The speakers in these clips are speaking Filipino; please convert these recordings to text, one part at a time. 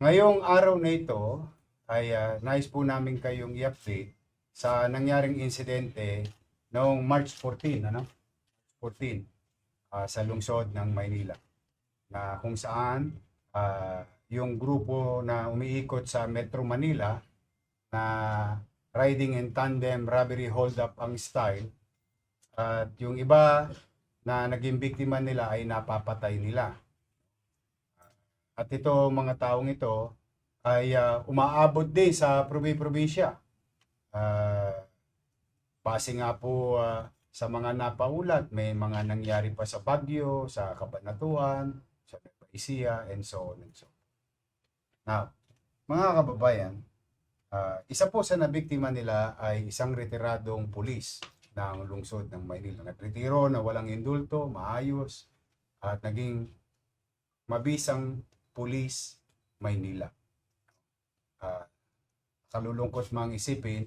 Ngayong araw na ito ay nais po namin kayong i-update sa nangyaring insidente noong March 14, 14, sa lungsod ng Maynila na kung saan yung grupo na umiikot sa Metro Manila na riding in tandem robbery hold-up ang style at yung iba na naging biktima nila ay napapatay nila. At ito, mga taong ito ay umaabot din sa probinsya. Uh, Base nga po sa mga napaulat, may mga nangyari pa sa Baguio, sa Cabanatuan, sa Nueva Ecija, and so on and so on. Now, mga kababayan, isa po sa nabiktima nila ay isang retiradong pulis ng lungsod ng Maynila. Nagretiro na walang indulto, maayos, at naging mabisang pulis Maynila. Kalulungkot mang isipin,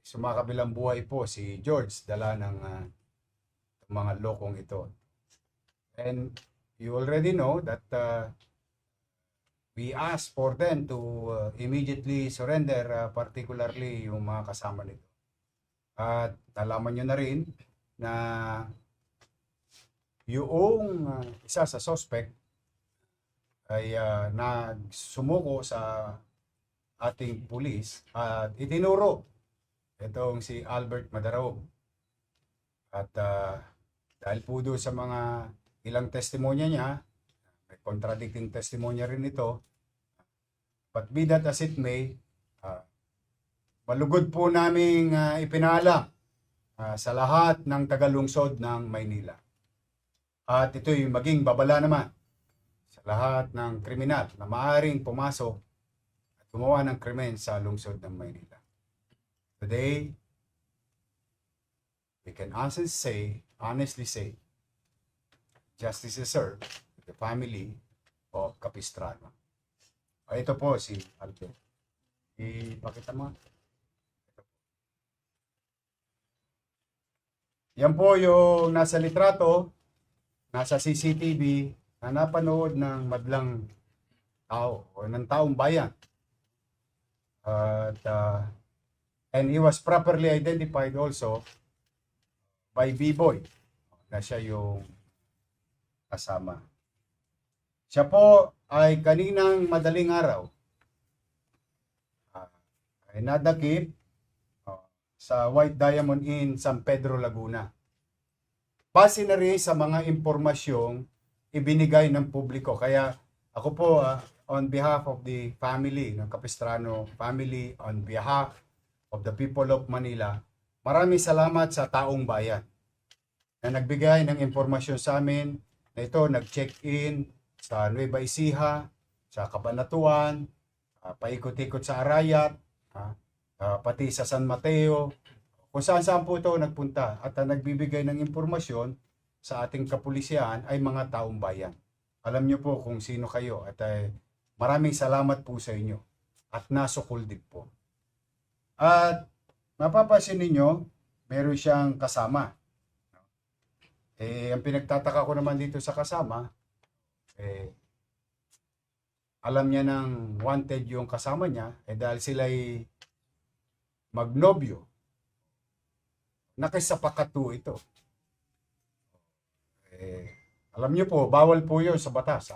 sumakabilang buhay po si George dala ng mga lokong ito. And you already know that we asked for them to immediately surrender, particularly yung mga kasama nito. At nalaman nyo na rin na yung isa sa suspect ay nagsumuko sa ating pulis at itinuro itong si Albert Madaraog. At dahil po doon sa mga ilang testimonya niya, may contradicting testimonya rin ito, but be that as it may, malugod po naming ipinalam sa lahat ng tagalungsod ng Maynila. At ito'y maging babala naman sa lahat ng kriminal na maaaring pumasok at gumawa ng krimen sa lungsod ng Maynila. Today, we can honestly say, justice is served to the family of Capistrano. Ito po si Albert. Ipakita mo. Yan po yung nasa litrato, nasa CCTV na napanood ng madlang tao o ng taong bayan. At and he was properly identified also by B-Boy na siya yung kasama. Siya po ay kaninang madaling araw ay nadakip sa White Diamond Inn, San Pedro, Laguna. Base na rin sa mga impormasyong ibinigay ng publiko. Kaya ako po, on behalf of the family ng Capistrano family, on behalf of the people of Manila, maraming salamat sa taong bayan na nagbigay ng impormasyon sa amin na ito nag-check-in sa Nueva Ecija, sa Cabanatuan, paikot-ikot sa Arayat, pati sa San Mateo, kung saan-saan po ito nagpunta at nagbibigay ng impormasyon sa ating kapulisyan ay mga taong bayan. Alam niyo po kung sino kayo at maraming salamat po sa inyo at nasukol din po. At mapapansin ninyo, meron siyang kasama. Ang pinagtataka ko naman dito sa kasama, alam niya ng wanted yung kasama niya, dahil sila'y magnobyo, nakisapakatu ito. Alam niyo po, bawal po yun sa batas.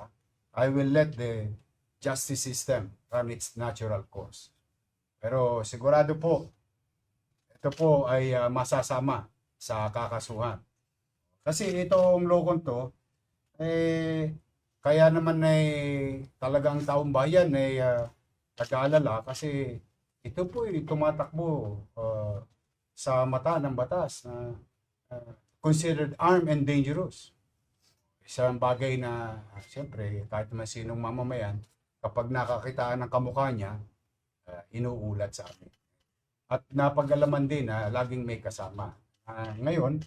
I will let the justice system run its natural course. Pero sigurado po, ito po ay masasama sa kakasuhan. Kasi itong lokong to, kaya naman ay talagang taong bayan ay nag-aalala kasi ito po ay tumatakbo sa mata ng batas na considered armed and dangerous. Isang bagay na siyempre kahit naman sinong mamamayan, kapag nakakitaan ng kamukha niya, inuulat sa amin. At napag-alaman din na laging may kasama. Ngayon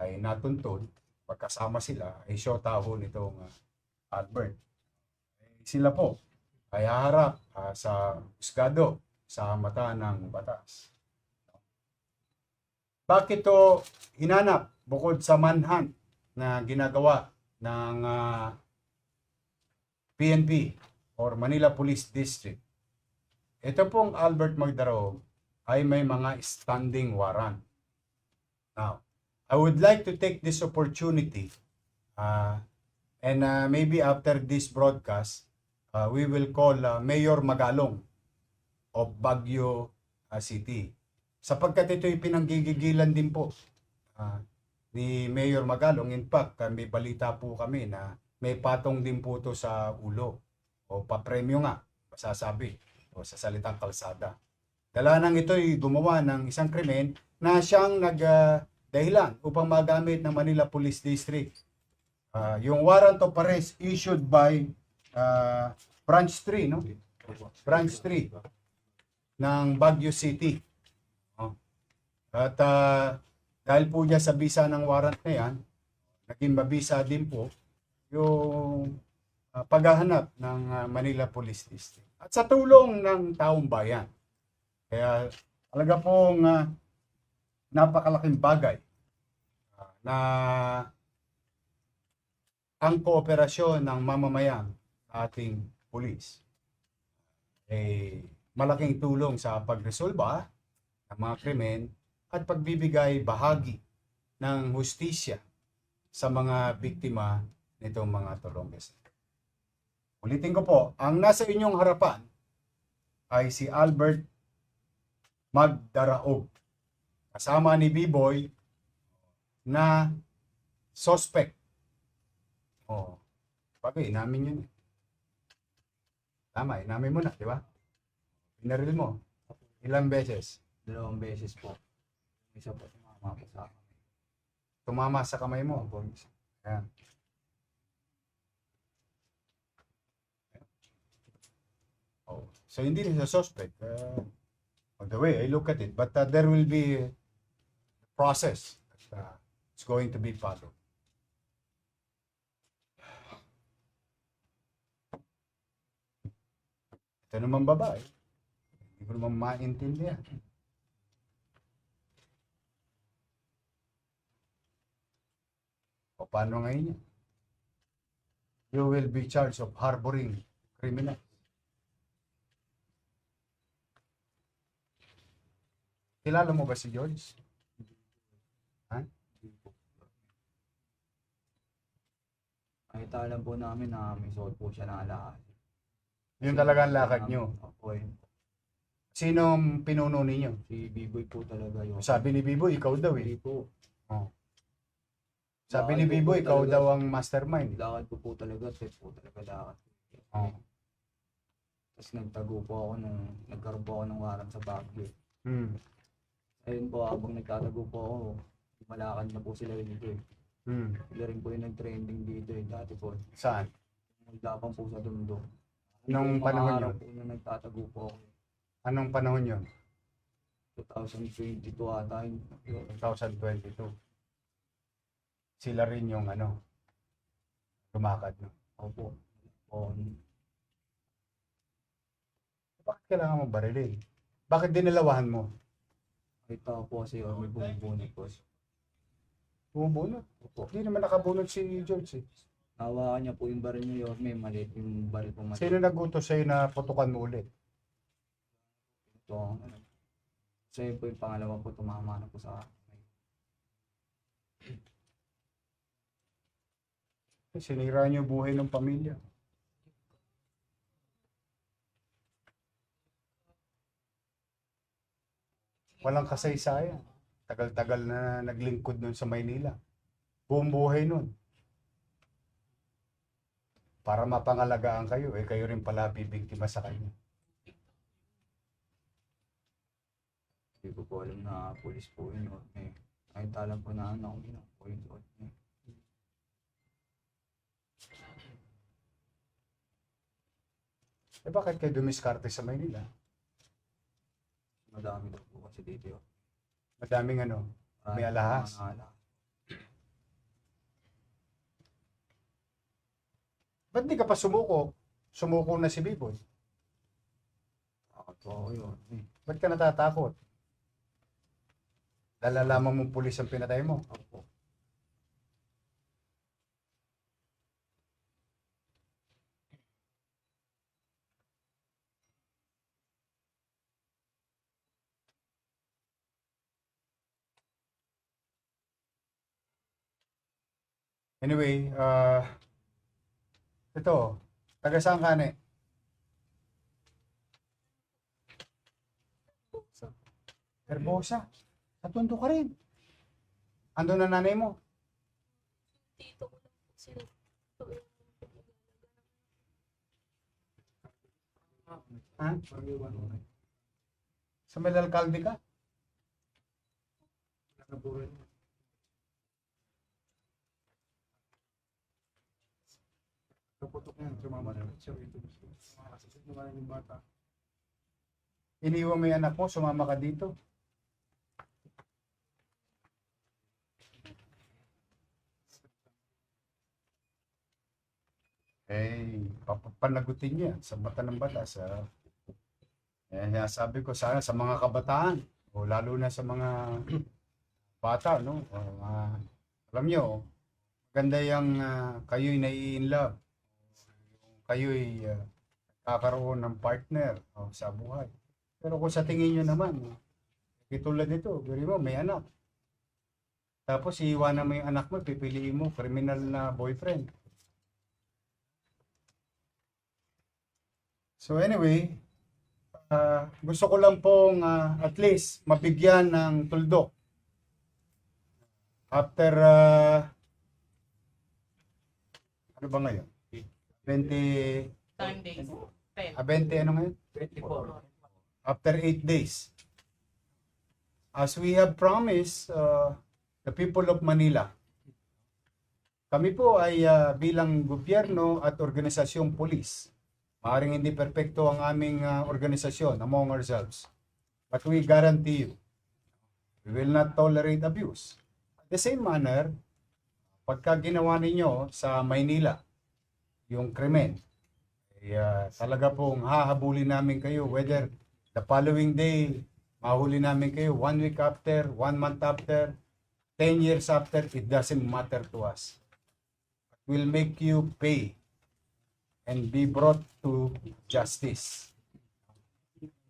ay natuntun, pagkasama sila, ay syotaho nitong Albert. Sila po ay haharap sa husgado sa mata ng batas. Bakit ito hinanap bukod sa manhunt na ginagawa ng PNP or Manila Police District. Ito pong Albert Magdarog ay may mga standing warrant. Now, I would like to take this opportunity and maybe after this broadcast, we will call Mayor Magalong of Baguio City. Sapagkat ito'y pinanggigigilan din po ni Mayor Magalong. In fact, may balita po kami na may patong din po to sa ulo o papremyo nga, masasabi, o sa salitang kalsada. Dalanang ito'y gumawa ng isang krimen na siyang dahilan upang magamit ng Manila Police District. Yung warrant of arrest issued by Branch 3, no? Branch 3 ng Baguio City. At dahil po niya sa bisa ng warrant na yan, naging mabisa din po yung paghahanap ng Manila Police District. At sa tulong ng taong bayan. Kaya talaga pong napakalaking bagay na ang kooperasyon ng mamamayan ating pulis ay malaking tulong sa pagresolba ng mga krimen at pagbibigay bahagi ng hustisya sa mga biktima nitong mga Tolonges. Ulitin ko po, ang nasa inyong harapan ay si Albert Magdaraog. Kasama ni B-Boy na suspect. Bagay, inamin yun. Tama, inamin mo na, di ba? Pinaril mo. Ilang beses? 2 beses po. Isa po tumama po sa akin. Tumama sa kamay mo. Ayan. So hindi rin sa suspect. The way I look at it, but there will be a process that it's going to be followed. Ito naman babae. Hindi ko naman maintindihan. O paano ngayon yan? You will be charged of harboring criminals. Kilala mo ba si George? Ha? Nakita lang po namin na may suot po siya ng alahas. Yun talaga ang lakad nyo. Opo, yun. Sinong pinuno ninyo? Si B-Boy po talaga yun. Sabi ni Biboy, ikaw daw eh. Hindi po. Sabi ni Biboy, ikaw daw ang mastermind. Lakad ko po talaga, set po talaga lakad. Oh. Tapos nagtago po ako nagkaroon po ako ng warrant sa Baguio. Ayun po, habang nagtatago po ako, malakad na po sila dito eh. Sila rin po yung nag-trending dito eh, dati po. Saan? Naglapan po sa Dundo. Anong panahon yun? Po na nagtatago po ako. Anong panahon yun? 2022 ata yun. 2022. Sila rin yung lumakad. No? Opo. Bakit kailangan mo barilin? Bakit dinalawahan mo? Kita po kasi may bumubunot po. Bumubunot? Opo. Hindi naman nakabunot si George eh. Hawakan niya po yung baril niya, may maliit yung baril po maliit. Sino nagutos sa'yo na putukan mo ulit? Ito, so yun po yung pangalawa po, tumama na po sa akin. Sinira niyo yung buhay ng pamilya. Walang kasaysayan. Tagal-tagal na naglingkod nun sa Maynila. Buong buhay nun. Para mapangalagaan kayo, kayo rin pala bibiktima sa kanya. Hindi ko po alam na pulis po yun. Nakita lang po na po yun. Bakit kayo dumiskarte sa Maynila? Madami daw po kasi dito yun. Madaming may alahas. Ba't di ka pa sumuko? Sumuko na si B-Boy. Takot po ako yun. Ba't ka natatakot? Lalalaman mong pulis ang pinatay mo. Opo. Anyway, ito, taga saan ka ne? Herbosa. Sa Tondo ka rin. Ando na nanay mo. Tito ko lang po sila. Ha? Sa may alkalde ka? Kaputok yan, sumama na siya rito. Sumasasit yung bata. Iniwan mo yung anak mo, sumama ka dito. Papanagutin niya sa mata ng batas. Sabi ko sana sa mga kabataan, o lalo na sa mga bata, no? Alam nyo, maganda yung kayo'y nai-in-love. Kayo'y kakaroon ng partner sa buhay. Pero kung sa tingin nyo naman, tulad nito, gawin mo, may anak. Tapos iiwanan mo yung anak mo, pipiliin mo, criminal na boyfriend. So anyway, gusto ko lang pong at least mabigyan ng tuldok. After, ano ba ngayon? 20, 10 days. 10. 20 ano ngayon? 24. After 8 days. As we have promised, the people of Manila, kami po ay bilang gobyerno at organisasyong pulis. Maaaring hindi perpekto ang aming organisasyon among ourselves. But we guarantee you, we will not tolerate abuse. At the same manner, pagka ginawa ninyo sa Maynila, yung krimen, talaga pong hahabulin namin kayo, whether the following day, mahuli namin kayo 1 week after, 1 month after, 10 years after, it doesn't matter to us. We'll make you pay and be brought to justice.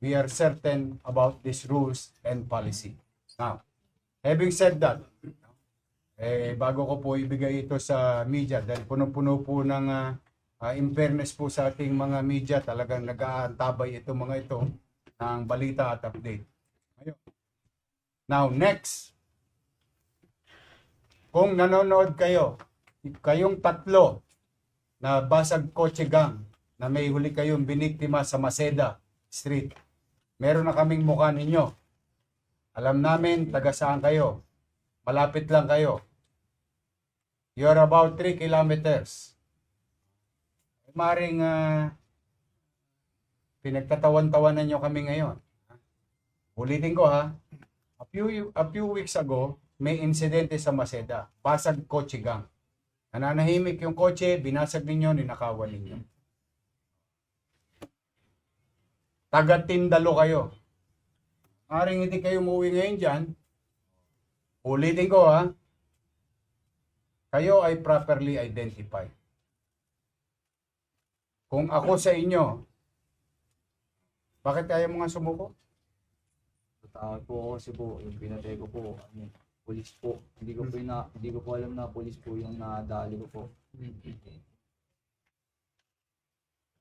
We are certain about these rules and policy. Now, having said that, bago ko po ibigay ito sa media, dahil puno-puno po ng in fairness po sa ating mga media, talagang nag-aantabay itong mga ito ng balita at update. Ayun. Now, next, kung nanonood kayo, kayong tatlo na basag kotse gang na may huli kayong biniktima sa Maceda Street. Meron na kaming mukha ninyo. Alam namin taga saan kayo. Malapit lang kayo. You're about 3 kilometers. Maring pinagtatawan-tawanan nyo kami ngayon. Ulitin ko ha. A few weeks ago, may insidente sa Maceda. Basag kotse gang. Nananahimik yung kotse, binasag ninyo, ninakawan ninyo. Taga-Tindalo kayo. Maring hindi kayo umuwi ngayon dyan. Ulitin ko ha. Kayo ay properly identified. Kung ako sa inyo, bakit ayaw mo nga sumuko? Takot po ako kasi po, yung pinatay ko po, pulis po. Hindi ko po alam na pulis po yung nadali ko po.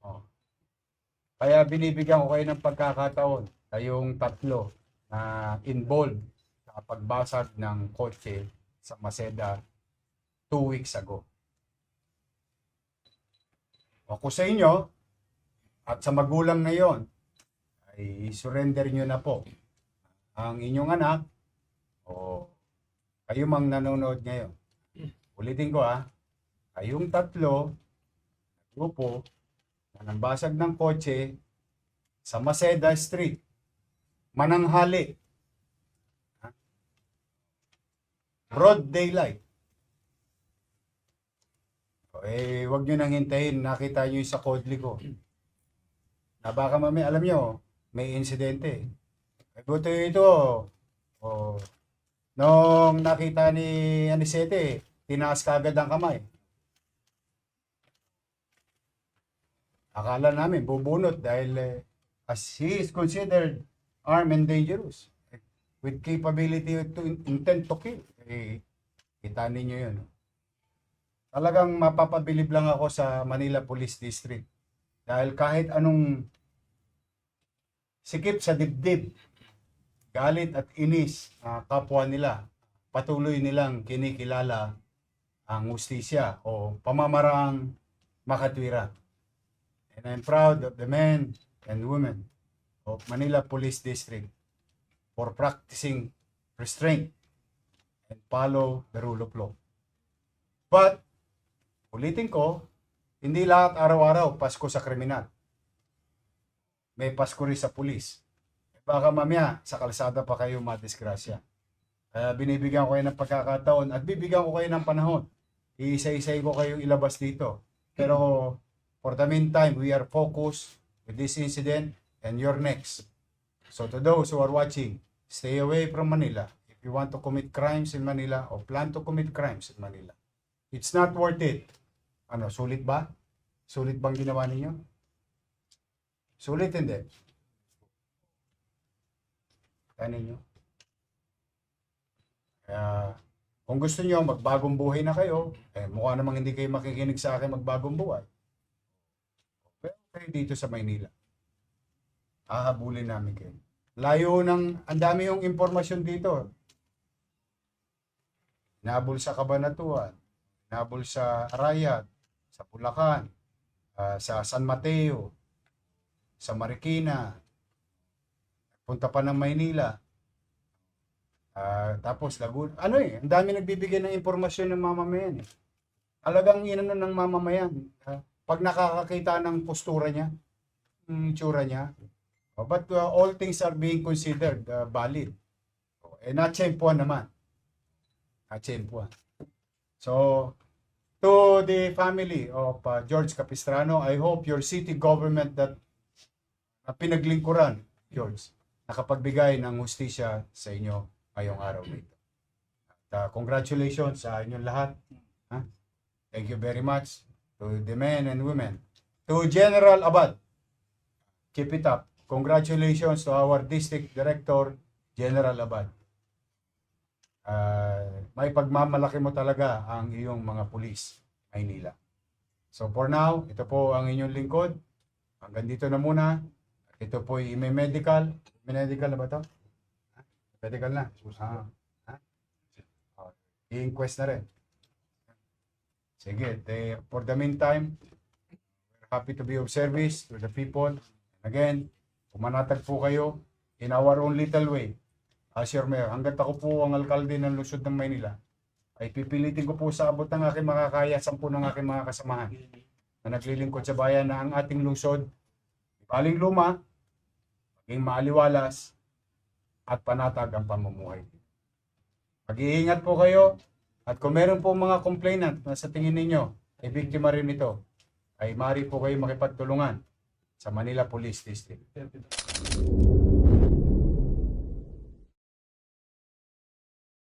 Oh. Kaya binibigyan ko kayo ng pagkakataon, kayong tatlo na involved sa pagbasag ng kotse sa Maceda 2 weeks ago. Ako sa inyo at sa magulang ngayon ay surrender nyo na po ang inyong anak o kayo mang nanonood ngayon. Ulitin ko ha, kayong tatlo, grupo, na nambasag ng kotse sa Maceda Street, mananghali. Broad daylight. Wag nyo nang hintayin, nakita nyo yung sa kodli ko. Na baka mamaya, alam nyo, may insidente. Buto ito, nung nakita ni Anisete, tinaas kagad ang kamay. Akala namin bubunot dahil as he is considered armed and dangerous with capability to intent to kill. Kita ninyo yun. talagang mapapabilib lang ako sa Manila Police District. Dahil kahit anong sikip sa dibdib, galit at inis kapwa nila, patuloy nilang kinikilala ang hustisya o pamamaraang makatwira. And I'm proud of the men and women of Manila Police District for practicing restraint and follow the rule of law. But, ulitin ko, hindi lahat araw-araw Pasko sa kriminal. May Pasko rin sa pulis. Baka mamaya sa kalsada pa kayo madisgrasya. Kaya binibigyan ko kayo ng pagkakataon at bibigyan ko kayo ng panahon. Iisa-isay ko kayong ilabas dito. Pero for the meantime, we are focused with this incident and you're next. So to those who are watching, stay away from Manila. If you want to commit crimes in Manila or plan to commit crimes in Manila, it's not worth it. Ano, sulit ba? Sulit bang ginawa ninyo? Sulit hindi. Kaya ninyo. Kaya, kung gusto nyo, magbagong buhay na kayo, mukha namang hindi kayo makikinig sa akin magbagong buhay. Pero kayo dito sa Maynila. Hahabulin namin kayo. Layo ng, ang dami yung impormasyon dito. Inabol sa Cabanatuan, inabol sa Arayat, sa Bulacan, sa San Mateo, sa Marikina, punta pa ng Maynila. Tapos Laguna. Ano ang dami nagbibigay ng impormasyon ng mamamayan. Talagang inano ng mamamayan. Pag nakakakita ng postura niya, ng itsura niya. But all things are being considered valid. Natsempuan naman. Natsempuan. So, to the family of George Capistrano, I hope your city government that pinaglingkuran, George, nakapagbigay ng hustisya sa inyo ngayong araw nito. At congratulations sa inyong lahat. Thank you very much to the men and women. To General Abad, keep it up. Congratulations to our District Director, General Abad. May pagmamalaki mo talaga ang iyong mga pulis, Maynila. So for now, ito po ang inyong lingkod. Hanggang dito na muna. Ito po ay medical. Medical na ba ito? Medical na. I-inquest na rin. Sige. For the meantime, we're happy to be of service to the people. Again, pumanatag po kayo in our own little way. As your mayor, hanggat ako po ang alkalde ng lungsod ng Maynila, ay pipilitin ko po sa abot ng aking makakaya 10 ng aking mga kasamahan na naglilingkod sa bayan na ang ating lungsod, baling luma, maging maaliwalas, at panatag ang pamumuhay. Mag-iingat po kayo, at kung meron po mga complainant na sa tingin ninyo ay biktima rin ito, ay maaari po kayo makipagtulungan sa Manila Police District.